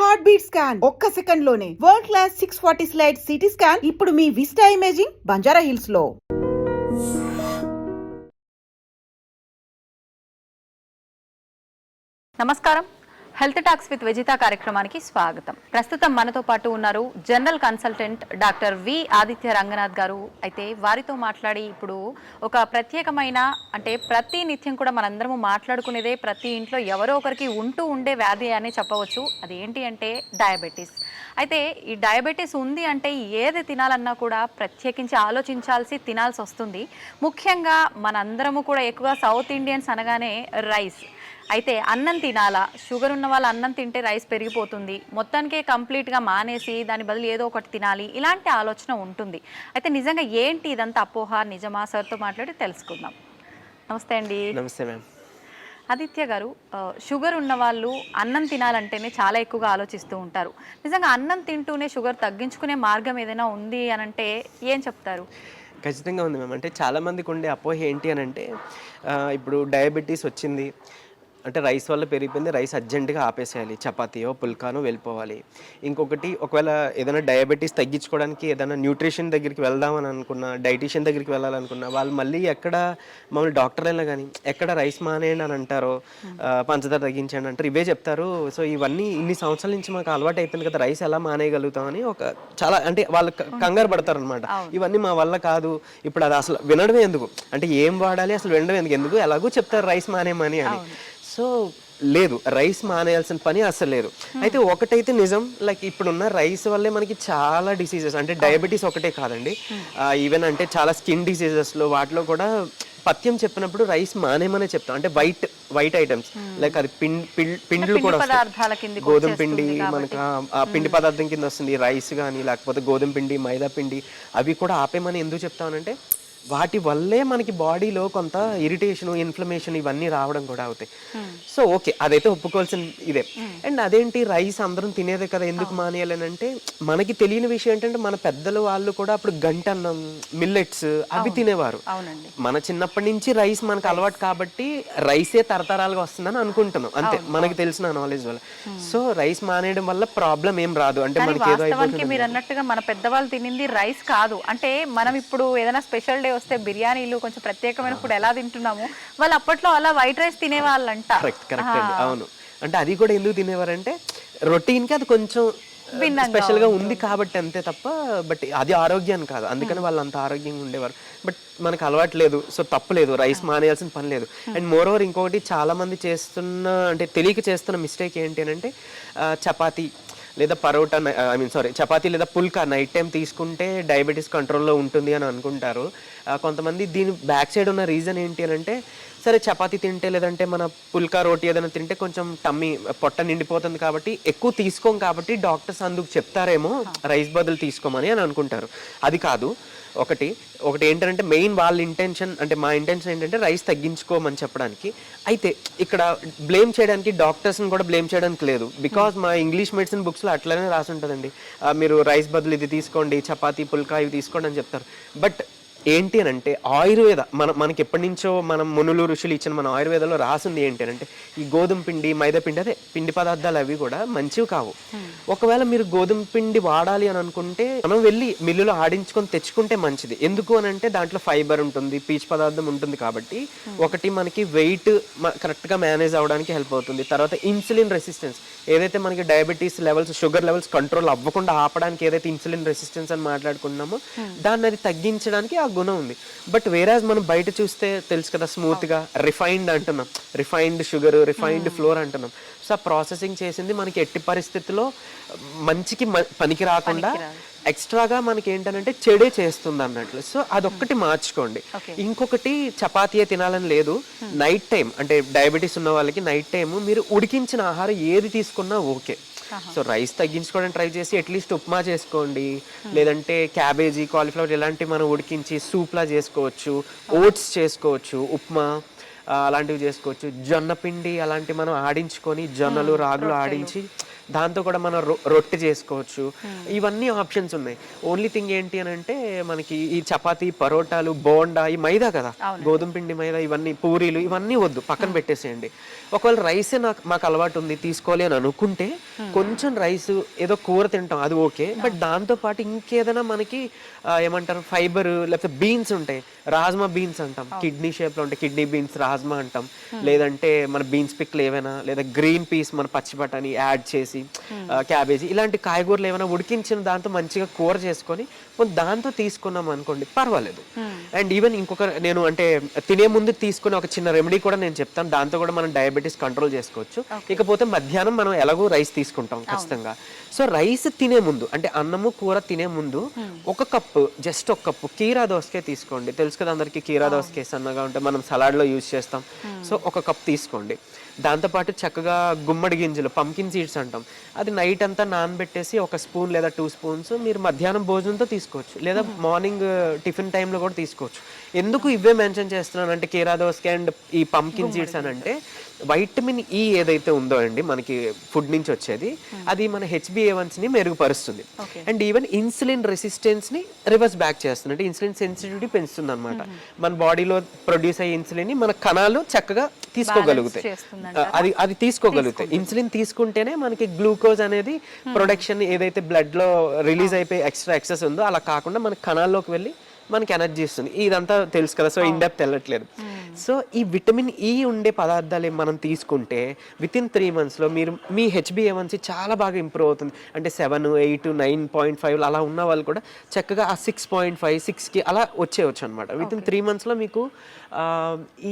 Heart beat scan ఒక్క second లోనే world class 640 slide CT scan ఇప్పుడు మీ విస్టా ఇమేజింగ్ బంజారా హిల్స్ లో. నమస్కారం. హెల్త్ టాక్స్ విత్ విజిత కార్యక్రమానికి స్వాగతం. ప్రస్తుతం మనతో పాటు ఉన్నారు general consultant doctor V Aditya Ranganath గారు. అయితే వారితో మాట్లాడి ఇప్పుడు ఒక ప్రత్యేకమైన అంటే ప్రతి నిత్యం కూడా మనందరము మాట్లాడుకునేదే, ప్రతి ఇంట్లో ఎవరో ఒకరికి ఉండే వ్యాధి అని చెప్పవచ్చు. అదేంటి అంటే డయాబెటీస్. అయితే ఈ డయాబెటీస్ ఉంది అంటే ఏది తినాలన్నా కూడా ప్రత్యేకించి ఆలోచించాల్సి తినాల్సి వస్తుంది. ముఖ్యంగా మనందరము కూడా ఎక్కువ సౌత్ ఇండియన్స్ అనగానే రైస్. అయితే అన్నం తినాలా, షుగర్ ఉన్న వాళ్ళు అన్నం తింటే రైస్ పెరిగిపోతుంది, మొత్తానికే కంప్లీట్గా మానేసి దాని బదులు ఏదో ఒకటి తినాలి, ఇలాంటి ఆలోచన ఉంటుంది. అయితే నిజంగా ఏంటి ఇదంతా అపోహ, నిజమా? సార్తో మాట్లాడి తెలుసుకుందాం. నమస్తే అండి. నమస్తే మ్యామ్. ఆదిత్య గారు, షుగర్ ఉన్న వాళ్ళు అన్నం తినాలంటేనే చాలా ఎక్కువగా ఆలోచిస్తూ ఉంటారు. నిజంగా అన్నం తింటూనే షుగర్ తగ్గించుకునే మార్గం ఏదైనా ఉంది అని అంటే ఏం చెప్తారు? ఖచ్చితంగా ఉంది మ్యామ్. అంటే చాలామందికి ఉండే అపోహ ఏంటి అని అంటే ఇప్పుడు డయాబెటీస్ వచ్చింది అంటే రైస్ వల్ల పెరిగిపోయింది, రైస్ అర్జెంటుగా ఆపేసేయాలి, చపాతీయో పుల్కానో వెళ్ళిపోవాలి. ఇంకొకటి, ఒకవేళ ఏదైనా డయాబెటీస్ తగ్గించుకోవడానికి ఏదైనా న్యూట్రిషన్ దగ్గరికి వెళ్దామని అనుకున్నా, డైటీషియన్ దగ్గరికి వెళ్ళాలనుకున్నా, వాళ్ళు మళ్ళీ ఎక్కడ మమ్మల్ని డాక్టర్ అయినా కానీ ఎక్కడ రైస్ మానేయండి అని అంటారో, పంచదార తగ్గించండి అంటారు, ఇవే చెప్తారు. సో ఇవన్నీ ఇన్ని సంవత్సరాల నుంచి మాకు అలవాటు అయిపోయింది కదా, రైస్ ఎలా మానేయగలుగుతామని ఒక చాలా అంటే వాళ్ళు కంగారు పడతారు అనమాట. ఇవన్నీ మా వల్ల కాదు, ఇప్పుడు అది అసలు వినడమే ఎందుకు, అంటే ఏం వాడాలి అసలు వినడం ఎందుకు ఎలాగో చెప్తారు రైస్ మానేయమని అని. సో లేదు, రైస్ మానేయాల్సిన పని అస్సలు లేదు. అయితే ఒకటైతే నిజం, లైక్ ఇప్పుడున్న రైస్ వల్లే మనకి చాలా డిసీజెస్, అంటే డయాబెటీస్ ఒకటే కాదండి, ఈవెన్ అంటే చాలా స్కిన్ డిసీజెస్లో వాటిలో కూడా పథ్యం చెప్పినప్పుడు రైస్ మానేమనే చెప్తాం. అంటే వైట్ ఐటమ్స్ లైక్ అది పిండిలు కూడా వస్తాయి, గోధుమ పిండి మనకు ఆ పిండి పదార్థం కింద వస్తుంది, రైస్ కానీ లేకపోతే గోధుమ పిండి, మైదా పిండి, అవి కూడా ఆపేమని ఎందుకు చెప్తానంటే వాటి వల్లే మనకి బాడీలో కొంత ఇరిటేషన్, ఇన్ఫ్లమేషన్ ఇవన్నీ రావడం కూడా అవుతాయి. సో ఓకే, అదైతే ఒప్పుకోవాల్సిన ఇదే. అండ్ అదేంటి రైస్ అందరం తినేదే కదా, ఎందుకు మానేయాలని అంటే మనకి తెలియని విషయం ఏంటంటే మన పెద్దలు వాళ్ళు కూడా అప్పుడు గంటన్నం, మిల్లెట్స్ అవి తినేవారు. మన చిన్నప్పటి నుంచి రైస్ మనకు అలవాటు కాబట్టి రైసే తరతరాలుగా వస్తుందని అనుకుంటున్నాం అంతే, మనకి తెలిసిన నాలెడ్జ్ వల్ల. సో రైస్ మానేయడం వల్ల ప్రాబ్లం ఏం రాదు. అంటే మనకి ఏదో మీరు అన్నట్టుగా మన పెద్దవాళ్ళు తినింది రైస్ కాదు. అంటే మనం ఇప్పుడు ఏదైనా స్పెషల్ డే వస్తే బిర్యానీలు కొంచెం ప్రత్యేకమైన ఫుడ్ ఎలా తింటున్నాము, వాళ్ళు అప్పట్లో అలా వైట్ రైస్ తినేవాళ్ళంట. కరెక్ట్ అండి, అవును. అంటే అది కూడా ఎందుకు తినేవారంటే రొటీన్కి అది కొంచెం స్పెషల్గా ఉంది కాబట్టి అంతే తప్ప, బట్ అది ఆరోగ్యాన్ని కాదు, అందుకని వాళ్ళు అంత ఆరోగ్యంగా ఉండేవారు. బట్ మనకు అలవాటు లేదు, సో తప్పలేదు, రైస్ మానేయాల్సిన పని లేదు. అండ్ మోర్ ఓవర్ ఇంకొకటి చాలా మంది చేస్తున్న, అంటే తెలియక చేస్తున్న మిస్టేక్ ఏంటి అని అంటే చపాతీ లేదా పరోటా, చపాతీ లేదా పుల్కా నైట్ టైం తీసుకుంటే డయాబెటీస్ కంట్రోల్లో ఉంటుంది అని అనుకుంటారు కొంతమంది. దీని బ్యాక్ సైడ్ ఉన్న రీజన్ ఏంటి అని అంటే, సరే చపాతీ తింటే లేదంటే మన పుల్కా రోటీ ఏదైనా తింటే కొంచెం టమ్మీ పొట్ట నిండిపోతుంది కాబట్టి ఎక్కువ తీసుకోం కాబట్టి డాక్టర్స్ అందుకు చెప్తారేమో రైస్ బదులు తీసుకోమని అని అనుకుంటారు. అది కాదు. ఒకటి ఏంటంటే మెయిన్ వాళ్ళ ఇంటెన్షన్, అంటే మా ఇంటెన్షన్ ఏంటంటే రైస్ తగ్గించుకోమని చెప్పడానికి. అయితే ఇక్కడ బ్లేమ్ చేయడానికి డాక్టర్స్ని కూడా బ్లేమ్ చేయడానికి లేదు, బికాజ్ మా ఇంగ్లీష్ మెడిసిన్ బుక్స్లో అట్లనే రాసి ఉంటుందండి, మీరు రైస్ బదులు ఇది తీసుకోండి, చపాతీ పుల్కా ఇవి తీసుకోండి అని చెప్తారు. బట్ ఏంటి అని అంటే ఆయుర్వేద మనకి ఎప్పటి నుంచో మనం మునులు ఋషులు ఇచ్చిన మన ఆయుర్వేదంలో రాసింది ఏంటి అని అంటే ఈ గోధుమ పిండి, మైదా పిండి, అదే పిండి పదార్థాలు అవి కూడా మంచివి కావు. ఒకవేళ మీరు గోధుమ పిండి వాడాలి అని అనుకుంటే మనం వెళ్ళి మిల్లులో ఆడించుకొని తెచ్చుకుంటే మంచిది. ఎందుకు అని అంటే దాంట్లో ఫైబర్ ఉంటుంది, పీచు పదార్థం ఉంటుంది కాబట్టి ఒకటి మనకి వెయిట్ కరెక్ట్గా మేనేజ్ అవ్వడానికి హెల్ప్ అవుతుంది. తర్వాత ఇన్సులిన్ రెసిస్టెన్స్, ఏదైతే మనకి diabetes levels, sugar levels control అవ్వకుండా ఆపడానికి ఏదైతే ఇన్సులిన్ రెసిస్టెన్స్ అని మాట్లాడుకున్నామో దాన్ని అది తగ్గించడానికి ఆ గుణం ఉంది. బట్ వేరాజ్ మనం బయట చూస్తే తెలుసు కదా, స్మూత్గా రిఫైన్డ్ అంటున్నాం, రిఫైన్డ్ షుగర్, రిఫైన్డ్ ఫ్లోర్ అంటున్నాం. సో ఆ ప్రాసెసింగ్ చేసింది మనకి ఎట్టి పరిస్థితుల్లో మంచికి పనికి రాకుండా ఎక్స్ట్రాగా మనకి ఏంటంటే చెడే చేస్తుంది అన్నట్లు. సో అదొక్కటి మార్చుకోండి. ఇంకొకటి, చపాతీయే తినాలని లేదు, నైట్ టైం అంటే డయాబెటీస్ ఉన్న వాళ్ళకి నైట్ టైం మీరు ఉడికించిన ఆహారం ఏది తీసుకున్నా ఓకే. సో రైస్ తగ్గించుకోవడానికి ట్రై చేసి అట్లీస్ట్ ఉప్మా చేసుకోండి, లేదంటే క్యాబేజీ, కాలీఫ్లవర్ ఇలాంటివి మనం ఉడికించి సూప్లా చేసుకోవచ్చు, ఓట్స్ చేసుకోవచ్చు, ఉప్మా అలాంటివి చేసుకోవచ్చు, జొన్న పిండి అలాంటివి మనం ఆడించుకొని, జొన్నలు రాగులు ఆడించి దాంతో కూడా మనం రొట్టె చేసుకోవచ్చు. ఇవన్నీ ఆప్షన్స్ ఉన్నాయి. ఓన్లీ థింగ్ ఏంటి అని అంటే మనకి ఈ చపాతీ, పరోటాలు, బోండా ఈ మైదా కదా, గోధుమ పిండి మైదా, ఇవన్నీ పూరీలు ఇవన్నీ వద్దు, పక్కన పెట్టేసేయండి. ఒకవేళ రైసే మాకు అలవాటు ఉంది తీసుకోవాలి అని అనుకుంటే కొంచెం రైస్ ఏదో కూర తింటాం అది ఓకే, బట్ దాంతో పాటు ఇంకేదైనా మనకి ఏమంటారు ఫైబర్, లేకపోతే బీన్స్ ఉంటాయి, రాజ్మా బీన్స్ అంటాం, కిడ్నీ షేప్లో ఉంటాయి, కిడ్నీ బీన్స్ రాజ్మా అంటాం. లేదంటే మన బీన్స్ పిక్లు ఏవైనా, లేదా గ్రీన్ పీస్ మన పచ్చి బఠానీ యాడ్ చేసి, క్యాబేజీ ఇలాంటి కాయగూరలు ఏమైనా ఉడికించిన దాంతో మంచిగా కూర చేసుకొని దాంతో తీసుకున్నాం అనుకోండి పర్వాలేదు. అండ్ ఈవెన్ ఇంకొక నేను అంటే తినే ముందు తీసుకునే ఒక చిన్న రెమెడీ కూడా నేను చెప్తాను, దాంతో కూడా మనం డయాబెటీస్ కంట్రోల్ చేసుకోవచ్చు. ఇకపోతే మధ్యాహ్నం మనం ఎలాగో రైస్ తీసుకుంటాం ఖచ్చితంగా. సో రైస్ తినే ముందు అంటే అన్నము కూర తినే ముందు ఒక కప్పు, జస్ట్ ఒక కప్పు కీరా దోసకాయ తీసుకోండి. తెలుసు కదా అందరికి, కీరా దోసకాయ సన్నగా ఉంటే మనం సలాడ్లో యూజ్ చేస్తాం. సో ఒక కప్ తీసుకోండి. దాంతోపాటు చక్కగా గుమ్మడి గింజలు, పంకిన్ సీడ్స్ అంటాం, అది నైట్ అంతా నానబెట్టేసి ఒక స్పూన్ లేదా 2 స్పూన్స్ మీరు మధ్యాహ్నం భోజనంతో తీసుకోవచ్చు, లేదా మార్నింగ్ టిఫిన్ టైంలో కూడా తీసుకోవచ్చు. ఎందుకు ఇవే మెన్షన్ చేస్తున్నాను అంటే కీరా దోసకాయ అండ్ ఈ పంకిన్ సీడ్స్ అని అంటే వైటమిన్ ఈ ఏదైతే ఉందో అండి మనకి ఫుడ్ నుంచి వచ్చేది, అది మన HbA1cని మెరుగుపరుస్తుంది. అండ్ ఈవెన్ ఇన్సులిన్ రెసిస్టెన్స్ ని రివర్స్ బ్యాక్ చేస్తుంది, అంటే ఇన్సులిన్ సెన్సిటివిటీ పెంచుతుంది అనమాట. మన బాడీలో ప్రొడ్యూస్ అయ్యే ఇన్సులిన్ ని మన కణాలు చక్కగా తీసుకోగలుగుతాయి, అది తీసుకోగలుగుతాయి. ఇన్సులిన్ తీసుకుంటేనే మనకి గ్లూకోజ్ అనేది ప్రొడక్షన్ ఏదైతే బ్లడ్ లో రిలీజ్ అయిపోయి ఎక్సెస్ ఉందో అలా కాకుండా మన కణాల్లోకి వెళ్ళి మనకి ఎనర్జీ ఇస్తుంది. ఇదంతా తెలుసు కదా, సో ఇన్ డెప్త్ వెళ్ళట్లేదు. సో ఈ విటమిన్ ఈ ఉండే పదార్థాలు మనం తీసుకుంటే వితిన్ 3 monthsలో మీరు మీ HbA1c చాలా బాగా ఇంప్రూవ్ అవుతుంది. అంటే 7, 8, 9.5 అలా ఉన్న వాళ్ళు కూడా చక్కగా ఆ 6.5, 6కి అలా వచ్చేయచ్చు అనమాట. వితిన్ 3 monthsలో మీకు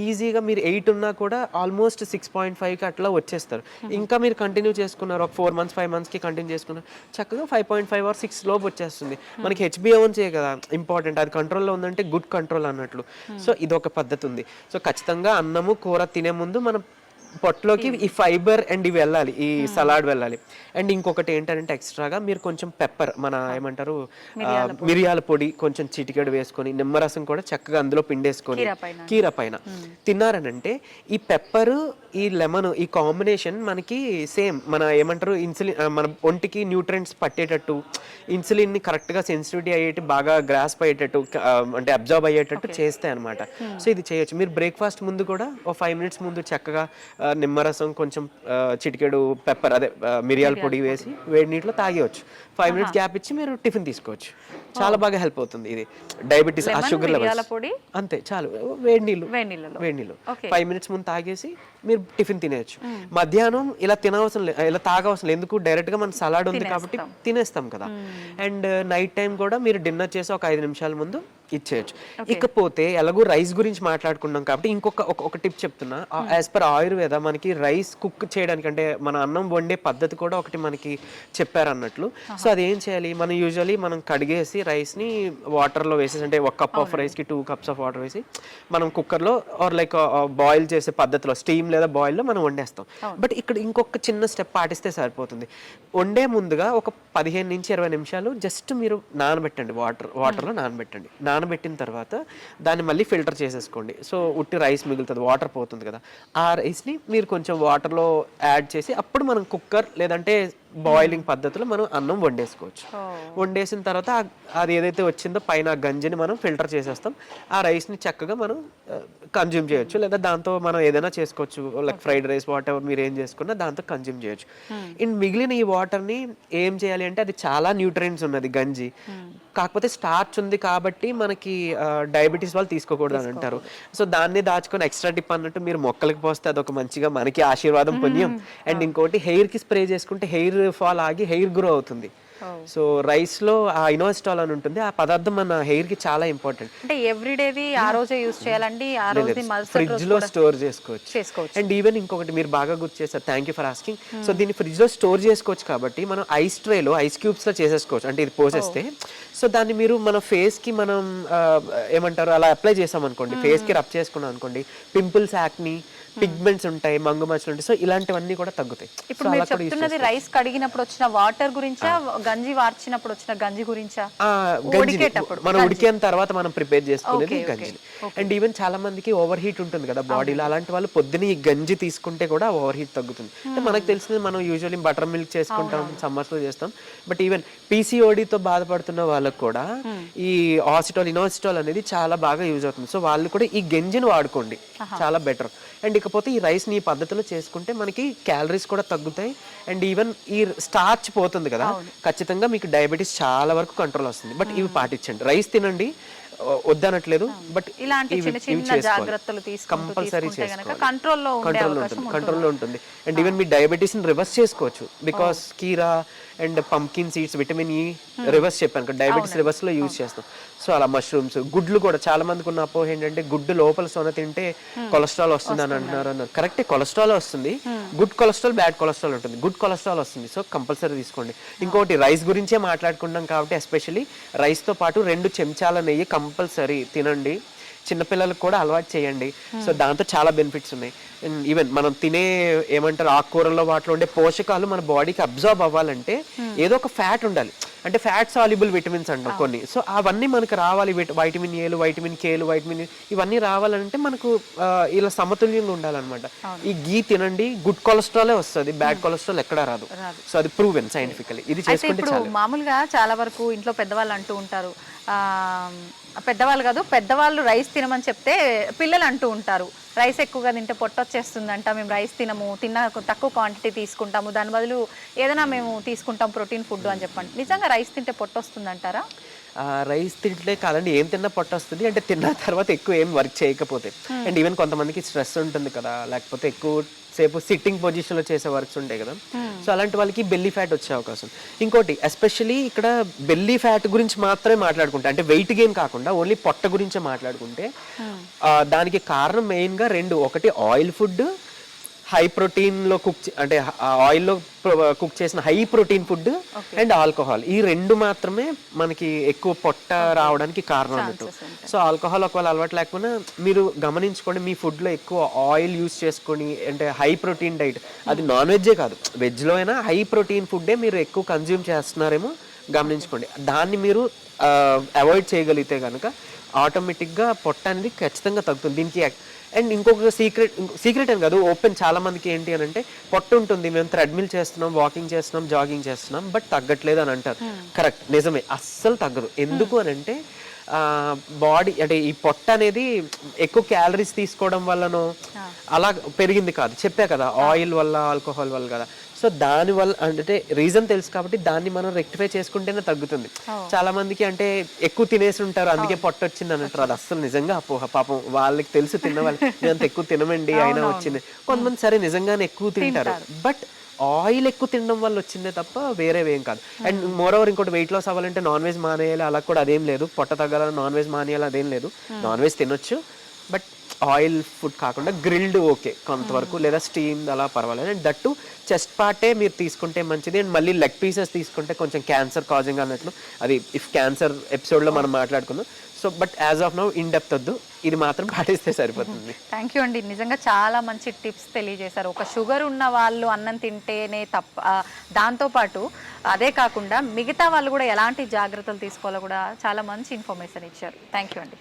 ఈజీగా మీరు 8 ఉన్నా కూడా ఆల్మోస్ట్ 6.5కి అట్లా వచ్చేస్తారు. ఇంకా మీరు కంటిన్యూ చేసుకున్నారు ఒక 4 months, 5 monthsకి కంటిన్యూ చేసుకున్నారు, చక్కగా 5.5 or 6 లోపు వచ్చేస్తుంది. మనకి HbA1c కదా ఇంపార్టెంట్, అది కంట్రోల్లో ఉందంటే గుడ్ కంట్రోల్ అన్నట్లు. సో ఇది ఒక పద్ధతి ఉంది. సో ఖచ్చితంగా అన్నము కూర తినే ముందు మనం పొట్టలోకి ఈ ఫైబర్ అండ్ ఇవి వెళ్ళాలి, ఈ సలాడ్ వెళ్ళాలి. అండ్ ఇంకొకటి ఏంటంటే ఎక్స్ట్రాగా మీరు కొంచెం పెప్పర్, మన ఏమంటారు మిరియాల పొడి కొంచెం చిటికెడు వేసుకొని, నిమ్మరసం కూడా చక్కగా అందులో పిండేసుకొని కీర పైన తిన్నారనంటే ఈ పెప్పరు ఈ లెమన్ ఈ కాంబినేషన్ మనకి సేమ్ మన ఏమంటారు ఇన్సులిన్, మన ఒంటికి న్యూట్రియంట్స్ పట్టేటట్టు, ఇన్సులిన్ ని కరెక్ట్ గా సెన్సిటివిటీ అయ్యేట్టు, బాగా గ్రాస్ప్ అయ్యేటట్టు, అంటే అబ్జర్వ్ అయ్యేటట్టు చేస్తాయి అనమాట. సో ఇది చేయొచ్చు. మీరు బ్రేక్ఫాస్ట్ ముందు కూడా ఒక 5 minutes ముందు చక్కగా నిమ్మరసం కొంచెం చిటికెడు పెప్పర్ అదే మిరియాల పొడి వేసి వేడి నీటిలో తాగేయచ్చు. 5 minutes గ్యాప్ ఇచ్చి మీరు టిఫిన్ తీసుకోవచ్చు. చాలా బాగా హెల్ప్ అవుతుంది ఇది డయాబెటీస్, ఆ షుగర్ లెవెల్స్ అంతే చాలు. వేడి నీళ్ళు 5 minutes ముందు తాగేసి మీరు టిఫిన్ తినేయచ్చు. మధ్యాహ్నం ఇలా తినవసరం లేదు, ఇలా తాగవసరం లేదు, ఎందుకు డైరెక్ట్ గా మన సలాడ్ ఉంది కాబట్టి తినేస్తాం కదా. అండ్ నైట్ టైం కూడా మీరు డిన్నర్ చేసి ఒక 5 నిమిషాల ముందు ఇచ్చేయచ్చు. ఇకపోతే ఎలాగో రైస్ గురించి మాట్లాడుకున్నాం కాబట్టి ఇంకొక టిప్ చెప్తున్నా. యాజ్ పర్ ఆయుర్వేద మనకి రైస్ కుక్ చేయడానికి అంటే మన అన్నం వండే పద్ధతి కూడా ఒకటి మనకి చెప్పారు అన్నట్లు. సో అదేం చేయాలి, మనం యూజువల్లీ మనం కడిగేసి రైస్ ని వాటర్ లో వేసేసి, అంటే 1 cup ఆఫ్ రైస్ కి 2 cups ఆఫ్ వాటర్ వేసి మనం కుక్కర్ లో ఆర్ లైక్ బాయిల్ చేసే పద్ధతిలో స్టీమ్ లేదా బాయిల్ లో మనం వండేస్తాం. బట్ ఇక్కడ ఇంకొక చిన్న స్టెప్ పాటిస్తే సరిపోతుంది. వండే ముందుగా ఒక 15 నుంచి 20 నిమిషాలు జస్ట్ మీరు నానబెట్టండి, వాటర్లో నానబెట్టండి. నానబెట్టిన తర్వాత దాన్ని మళ్ళీ ఫిల్టర్ చేసేసుకోండి. సో ఉట్టి రైస్ మిగులుతుంది, వాటర్ పోతుంది కదా, ఆ రైస్ని మీరు కొంచెం వాటర్లో యాడ్ చేసి అప్పుడు మనం కుక్కర్ లేదంటే బాయిలింగ్ పద్ధతిలో మనం అన్నం వండేసుకోవచ్చు. వండేసిన తర్వాత అది ఏదైతే వచ్చిందో పైన గంజిని మనం ఫిల్టర్ చేసేస్తాం. ఆ రైస్ని చక్కగా మనం కన్జ్యూమ్ చేయొచ్చు, లేదా దాంతో మనం ఏదైనా చేసుకోవచ్చు, like fried rice what ever మీరు ఏం చేసుకున్నా దాంతో కన్జ్యూమ్ చేయొచ్చు. అండ్ మిగిలిన ఈ వాటర్ని ఏం చేయాలి అంటే అది చాలా న్యూట్రియంట్స్ ఉన్నది గంజి, కాకపోతే స్టార్చ్ ఉంది కాబట్టి మనకి డయాబెటీస్ వాళ్ళు తీసుకోకూడదు అని అంటారు. సో దాన్ని దాచుకొని ఎక్స్ట్రా టిప్ అన్నట్టు మీరు మొక్కలకి పోస్తే అదొక మంచిగా మనకి ఆశీర్వాదం పుణ్యం. అండ్ ఇంకోటి హెయిర్ కి స్ప్రే చేసుకుంటే హెయిర్ ఫాల్ ఆగి హెయిర్ గ్రో అవుతుంది. సో రైస్ లో ఆ ఇనోస్టాల్ అని ఉంటుంది, ఆ పదార్థం మన హెయిర్ కి చాలా ఇంపార్టెంట్. అంటే ఎవ్రీడేది ఆ రోజే యూస్ చేయాలండి, ఆ రోజు ఫ్రిడ్జ్ లో స్టోర్ చేసుకోవచ్చు. అండ్ ఈవెన్ ఇంకొకటి మీరు బాగా గుర్తు చేశారు, thank you for asking. So దీన్ని ఫ్రిడ్జ్ లో స్టోర్ చేసుకోవచ్చు కాబట్టి మనం ఐస్ ట్రేలో ఐస్ క్యూబ్స్ లో చేసేసుకోవచ్చు. అంటే ఇది పోసేస్తే సో దాన్ని మీరు మన ఫేస్ కి మనం ఏమంటారు అలా అప్లై చేసాం అనుకోండి, ఫేస్ కి రబ్ చేసుకున్నాం అనుకోండి, పింపుల్స్, యాక్ని, పిగ్మెంట్స్ ఉంటాయి, మంగు మచ్చలు ఉంటాయి, సో ఇలాంటివన్నీ కూడా తగ్గుతాయి. ఇప్పుడు మీరు చెప్తున్నది రైస్ కడిగినప్పుడు వచ్చిన వాటర్ గురించా గంజి వార్చినప్పుడు వచ్చిన గంజి గురించా? గంజి ఉడికేటప్పుడు మనం ఉడికిన తర్వాత మనం ప్రిపేర్ చేసుకునేది Okay, okay. గంజి. అండ్ ఈవెన్ చాలా మందికి ఓవర్ హీట్ ఉంటుంది కదా బాడీలో, అలాంటి వాళ్ళు పొద్దున ఈ గంజి తీసుకుంటే కూడా ఓవర్ హీట్ తగ్గుతుంది. అంటే మనకు తెలిసింది మనం యూజువల్లీ బటర్ మిల్క్ చేసుకుంటాం, సమ్మర్స్ లో చేస్తాం. బట్ ఈవెన్ పీసీఓడితో బాధపడుతున్న వాళ్ళకు కూడా ఈ ఆసిటోల్ ఇనోసిటోల్ అనేది చాలా బాగా యూజ్ అవుతుంది. సో వాళ్ళు కూడా ఈ గంజిని వాడుకోండి, చాలా బెటర్. అండ్ ఇకపోతే ఈ రైస్ ని ఈ పద్ధతిలో చేసుకుంటే మనకి క్యాలరీస్ కూడా తగ్గుతాయి. అండ్ ఈవెన్ ఈ స్టార్చ్ పోతుంది కదా, ఖచ్చితంగా మీకు డయాబెటీస్ చాలా వరకు కంట్రోల్ వస్తుంది. బట్ ఇవి పాటించండి. రైస్ తినండి, వద్దనట్లేదు, బట్ ఇలాంటి చిన్న చిన్న జాగ్రత్తలు కంపల్సరీ కంట్రోల్లో కంట్రోల్లో ఉంటుంది. అండ్ ఈవెన్ మీ డయాబెటీస్ ని రివర్స్ చేసుకోవచ్చు. బికాస్ కీరా and pumpkin seeds, vitamin E reverse చెప్పాను కదా, డయాబెటీస్ రివర్స్ లో యూజ్ చేస్తాం. సో అలా మష్రూమ్స్, గుడ్లు కూడా చాలా మందికి ఉన్న అపోహ ఏంటంటే గుడ్డు లోపల సొన తింటే కొలెస్ట్రాల్ వస్తుంది అని అంటున్నారు. కరెక్టే, కొలెస్ట్రాల్ వస్తుంది. గుడ్ కొలెస్ట్రాల్, బ్యాడ్ కొలెస్ట్రాల్ ఉంటుంది. గుడ్ కొలెస్ట్రాల్ వస్తుంది, సో కంపల్సరీ తీసుకోండి. ఇంకోటి రైస్ గురించే మాట్లాడుకుంటాం కాబట్టి ఎస్పెషల్లీ రైస్ తో పాటు 2 చెంచాల నెయ్యి కంపల్సరీ తినండి. చిన్నపిల్లలకు కూడా అలవాటు చేయండి. సో దాంతో చాలా బెనిఫిట్స్ ఉన్నాయి. ఈవెన్ మనం తినే ఏమంటారు ఆకుకూరల్లో వాటిలో ఉండే పోషకాలు మన బాడీకి అబ్జార్బ్ అవ్వాలంటే ఏదో ఒక ఫ్యాట్ ఉండాలి. అంటే ఫ్యాట్ సాల్యుబుల్ విటమిన్స్ అంటాం కొన్ని. సో అవన్నీ మనకు రావాలి. వైటమిన్ ఏలు, వైటమిన్ కేలు, వైటమిన్ ఇవన్నీ రావాలంటే మనకు ఇలా సమతుల్యంగా ఉండాలన్నమాట. ఈ గీ తినండి, గుడ్ కొలెస్ట్రాలే వస్తుంది, బ్యాడ్ కొలెస్ట్రాల్ ఎక్కడా రాదు. సో అది ప్రూవెన్ సైంటిఫికలీ. ఇది చేసుకుంటే ఇప్పుడు మామూలుగా చాలా వరకు ఇంట్లో పెద్దవాళ్ళు అంటూ ఉంటారు, పెద్దవాళ్ళు కాదు, పెద్దవాళ్ళు రైస్ తినమని చెప్తే పిల్లలు అంటూ ఉంటారు, రైస్ ఎక్కువగా తింటే పొట్టొచ్చేస్తుందంట, మేము రైస్ తిన్న తక్కువ క్వాంటిటీ తీసుకుంటాము, దాని బదులు ఏదైనా మేము తీసుకుంటాం ప్రోటీన్ ఫుడ్ అని చెప్పండి. నిజంగా రైస్ తింటే పొట్టొస్తుందంటారా? రైస్ తింటే కాదండి, ఏం తిన్నా పొట్ట వస్తుంది. అంటే తిన్న తర్వాత ఎక్కువ ఏం వర్క్ చేయకపోతే. అండ్ ఈవెన్ కొంతమందికి స్ట్రెస్ ఉంటుంది కదా, లేకపోతే ఎక్కువ సేపు సిట్టింగ్ పొజిషన్ లో చేసే వర్క్స్ ఉంటాయి కదా, సో అలాంటి వాళ్ళకి బెల్లీ ఫ్యాట్ వచ్చే అవకాశం. ఇంకోటి ఎస్పెషల్లీ ఇక్కడ బెల్లీ ఫ్యాట్ గురించి మాత్రమే మాట్లాడుకుంటే, అంటే వెయిట్ గెయిన్ కాకుండా ఓన్లీ పొట్ట గురించే మాట్లాడుకుంటే దానికి కారణం మెయిన్ గా 2. ఒకటి ఆయిల్ ఫుడ్, హై ప్రోటీన్ లో అంటే ఆయిల్ లో కుక్ చేసిన high protein food, and alcohol. ఈ 2 మాత్రమే మనకి ఎక్కువ పొట్ట రావడానికి కారణం అన్నట్టు. సో ఆల్కహాల్ ఒకవేళ అలవాటు లేకపోయినా మీరు గమనించుకోండి, మీ ఫుడ్ లో ఎక్కువ ఆయిల్ యూస్ చేసుకొని, అంటే హై ప్రోటీన్ డైట్, అది నాన్ వెజ్జే కాదు, వెజ్ లో అయినా హై ప్రోటీన్ ఫుడ్డే మీరు ఎక్కువ కన్జ్యూమ్ చేస్తున్నారేమో గమనించుకోండి. దాన్ని మీరు అవాయిడ్ చేయగలిగితే కనుక ఆటోమేటిక్గా పొట్ట అనేది ఖచ్చితంగా తగ్గుతుంది. దీనికి అండ్ ఇంకొక సీక్రెట్ అని కాదు, ఓపెన్, చాలా మందికి ఏంటి అని అంటే పొట్ట ఉంటుంది, మేము థ్రెడ్మిల్ చేస్తున్నాం, వాకింగ్ చేస్తున్నాం, జాగింగ్ చేస్తున్నాం, బట్ తగ్గట్లేదు అని అంటారు. కరెక్ట్, నిజమే, అస్సలు తగ్గదు. ఎందుకు అని అంటే బాడీ అంటే ఈ పొట్ట అనేది ఎక్కువ క్యాలరీస్ తీసుకోవడం వల్లనో అలా పెరిగింది కాదు, చెప్పా కదా, ఆయిల్ వల్ల, ఆల్కహాల్ వల్ల కదా. సో దాని వల్ల అంటే రీజన్ తెలుసు కాబట్టి దాన్ని మనం రెక్టిఫై చేసుకుంటేనే తగ్గుతుంది. చాలా మందికి అంటే ఎక్కువ తినేసి ఉంటారు, అందుకే పొట్ట వచ్చింది అని అంటారు. అది అస్సలు నిజంగా అపోహ. పాపం వాళ్ళకి తెలుసు, తిన్న వాళ్ళు మేము అంత ఎక్కువ తినమండి అయినా వచ్చింది. కొంతమంది సరే నిజంగానే ఎక్కువ తింటారు, బట్ ఆయిల్ ఎక్కువ తినడం వల్ల వచ్చిందే తప్ప వేరేవేం కాదు. అండ్ మోర్ ఓవర్ ఇంకోటి, వెయిట్ లాస్ అవ్వాలంటే నాన్ వెజ్ మానేయాలి అలా కూడా అదేం లేదు, పొట్ట తగ్గాలని నాన్ వెజ్ మానేయాలి అదేం లేదు. నాన్ వెజ్ తినొచ్చు, బట్ ఆయిల్ ఫుడ్ కాకుండా గ్రిల్డ్ ఓకే కొంతవరకు, లేదా స్టీమ్డ్ అలా పర్వాలేదు. అండ్ దట్టు చెస్ట్ పార్టే మీరు తీసుకుంటే మంచిది. అండ్ మళ్ళీ లెగ్ పీసెస్ తీసుకుంటే కొంచెం క్యాన్సర్ కాజింగ్ అన్నట్లు, అది ఇఫ్ క్యాన్సర్ ఎపిసోడ్లో మనం మాట్లాడుకుందాం. So but as of now in depth వద్దు, ఇది మాత్రం పాటిస్తే సరిపోతుంది. థ్యాంక్ యూ అండి, నిజంగా చాలా మంచి టిప్స్ తెలియజేశారు. ఒక షుగర్ ఉన్న వాళ్ళు అన్నం తింటేనే తప్ప, దాంతోపాటు అదే కాకుండా మిగతా వాళ్ళు కూడా ఎలాంటి జాగ్రత్తలు తీసుకోవాలో కూడా చాలా మంచి ఇన్ఫర్మేషన్ ఇచ్చారు. థ్యాంక్ యూ అండి.